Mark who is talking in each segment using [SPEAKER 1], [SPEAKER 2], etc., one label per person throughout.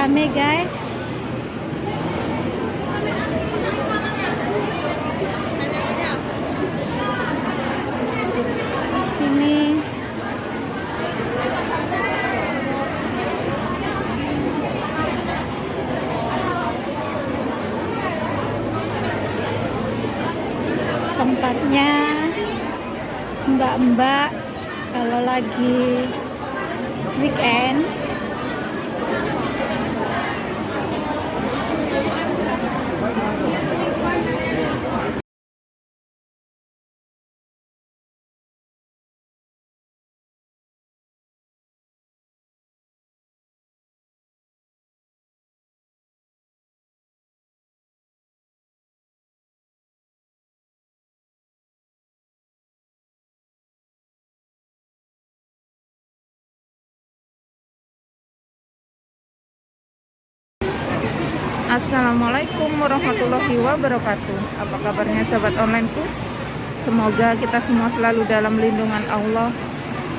[SPEAKER 1] rame guys. Di sini tempatnya mbak-mbak kalau lagi weekend. Assalamualaikum warahmatullahi wabarakatuh. Apa kabarnya sahabat onlineku? Semoga kita semua selalu dalam lindungan Allah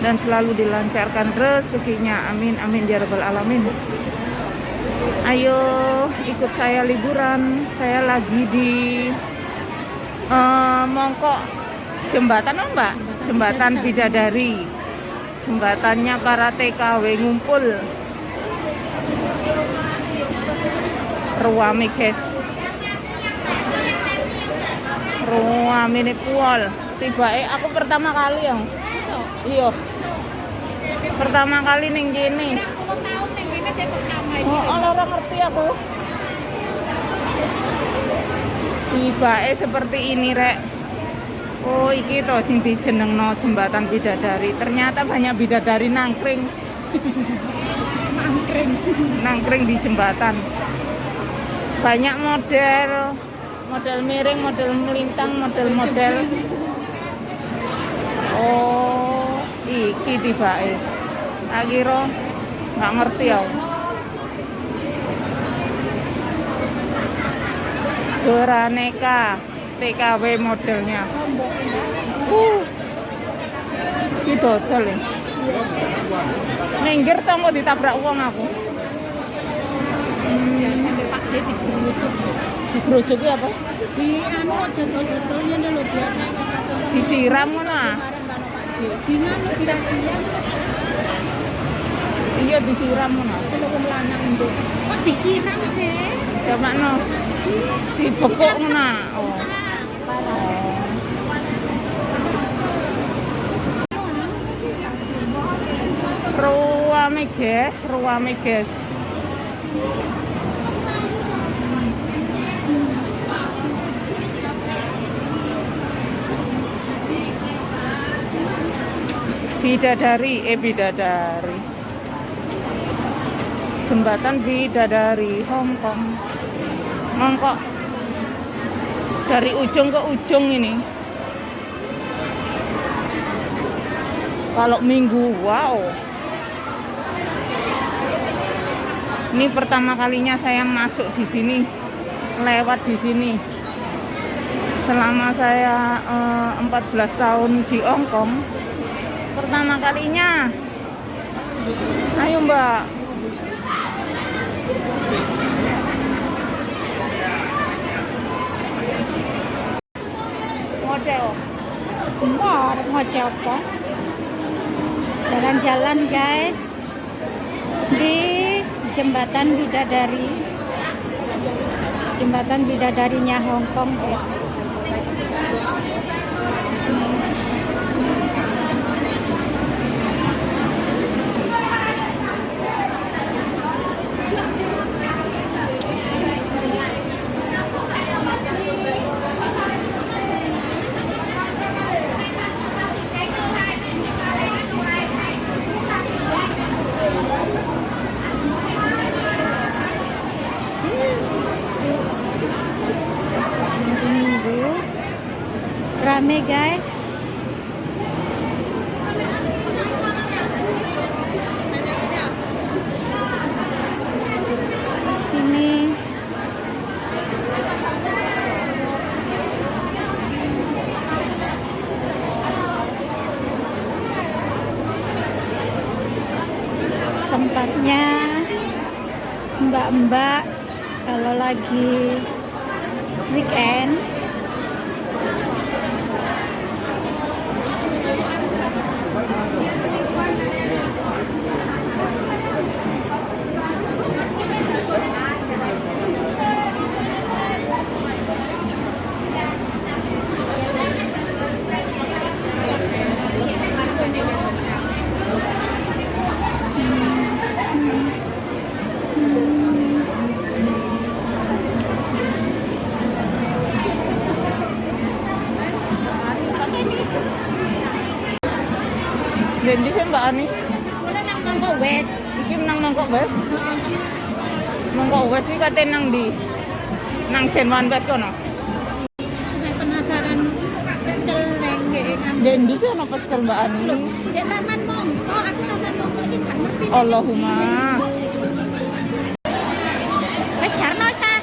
[SPEAKER 1] dan selalu dilancarkan rezekinya. Amin amin ya rabbal alamin. Ayo ikut saya liburan. Saya lagi di Mongkok jembatan, oh Mbak, jembatan Bidadari. Jembatannya para TKW ngumpul. Ruame guys, ruame ini pual. Tiba aku pertama kali yang, iya, pertama kali ning gini. Oh, orang ngerti aku. Tiba seperti ini rek. Oh, iki to sing dijenengno jembatan Bidadari. Ternyata banyak bidadari nangkring. Nangkring di jembatan. Banyak model miring, model melintang, model oh iki tibake akhirnya nggak ngerti ya. Beraneka TKW modelnya iki dodol ya. Minggir to kok ditabrak uang aku. Digerujuk apa?
[SPEAKER 2] Di anu dodol-dodolnya dulu biasa
[SPEAKER 1] disiram ngono ah.
[SPEAKER 2] Di nganu dirasiam.
[SPEAKER 1] Iya disiram ngono.
[SPEAKER 2] Kalau wong lanang itu. Kok disiram sih?
[SPEAKER 1] Coba no. Dibekuk ngono. Oh. Ruame guys. Bidadari. Jembatan Bidadari, Hongkong. Mongkok dari ujung ke ujung ini. Kalau minggu, wow. Ini pertama kalinya saya masuk di sini, lewat di sini. Selama saya 14 tahun di Hongkong, pertama kalinya. Ayo Mbak. Model. Model apa? Jalan-jalan guys di jembatan Bidadari. Jembatan Bidadarinya Hongkong guys. Rame guys. Di sini tempatnya
[SPEAKER 2] mbak-mbak kalau lagi weekend
[SPEAKER 1] Jadi sih Mbak Ani,
[SPEAKER 2] Kula nang Mangkok Wes.
[SPEAKER 1] iki nang Mangkok Wes. Mangkok Wes iki kate nang ndi? Nang Jenwan Wes kono.
[SPEAKER 2] Saya penasaran pecel lengge kan.
[SPEAKER 1] Dendi sih ono pecel Mbak Ani.
[SPEAKER 2] Ya Taman Mongko, aku Taman Mongko iki gak ngerti.
[SPEAKER 1] Allahumma.
[SPEAKER 2] Wes jarno ta.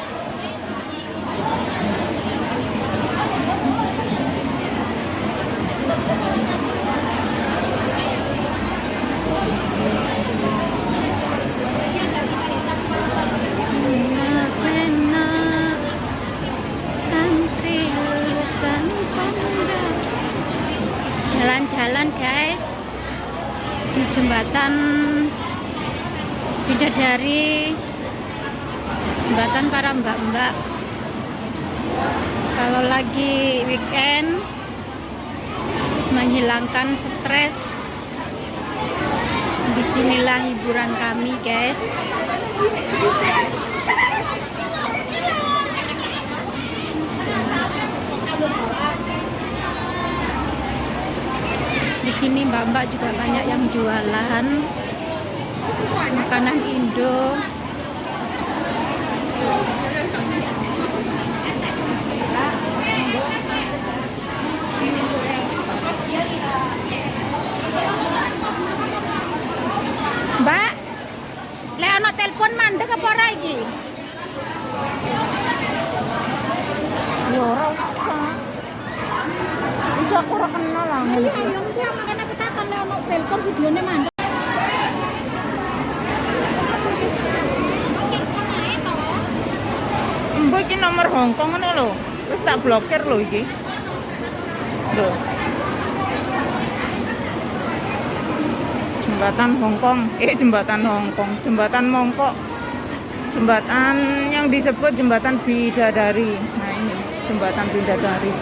[SPEAKER 2] Santri lulusan pondok. Jalan-jalan guys di jembatan Bidadari, jembatan para mbak-mbak. Kalau lagi weekend menghilangkan stres, disinilah hiburan kami guys. Di sini mbak-mbak juga banyak yang jualan makanan Indo. Mbak, le ono telepon mandek apa ora iki?
[SPEAKER 1] Ya ora usah. Iki aku ora kenal lah.
[SPEAKER 2] Iya, ayo mbak, makanya aku takon le ono telepon videonya mandek.
[SPEAKER 1] Mbak iki nomor Hongkong ngono lho. Wis tak blokir lho iki. Lho. Jembatan Hongkong, jembatan Hongkong, jembatan Mongkok. Jembatan yang disebut jembatan Bidadari. Nah, ini jembatan Bidadari.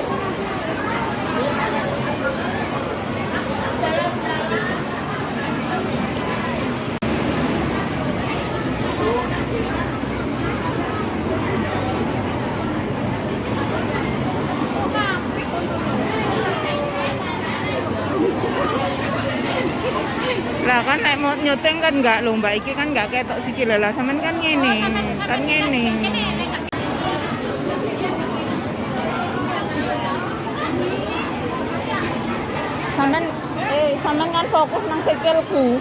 [SPEAKER 1] Lah kan nek mau nyoteng kan enggak lho Mbak, iki kan enggak ketok sikile lah, sampean kan ngene. Kan ngene. Sampean kan fokus nang sikilku.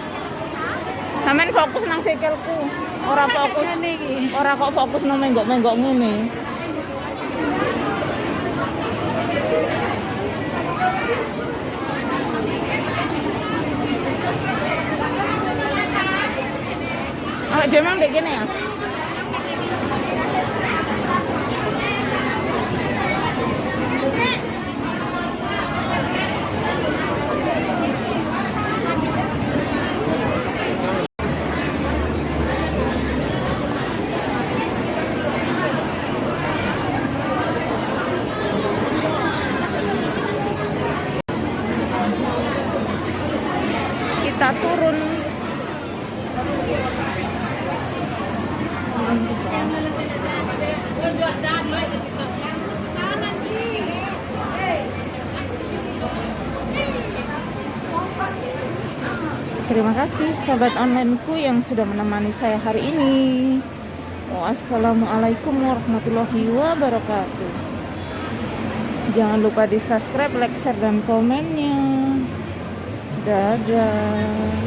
[SPEAKER 1] Sampean fokus nang sikilku. Ora fokus. Ora kok fokus nang menggok-menggok ngene. Ah, dia memang kayak gini ya? Kita turun. Terima kasih sahabat onlineku yang sudah menemani saya hari ini. Wassalamualaikum warahmatullahi wabarakatuh. Jangan lupa di subscribe, like, share, dan komennya. Dadah.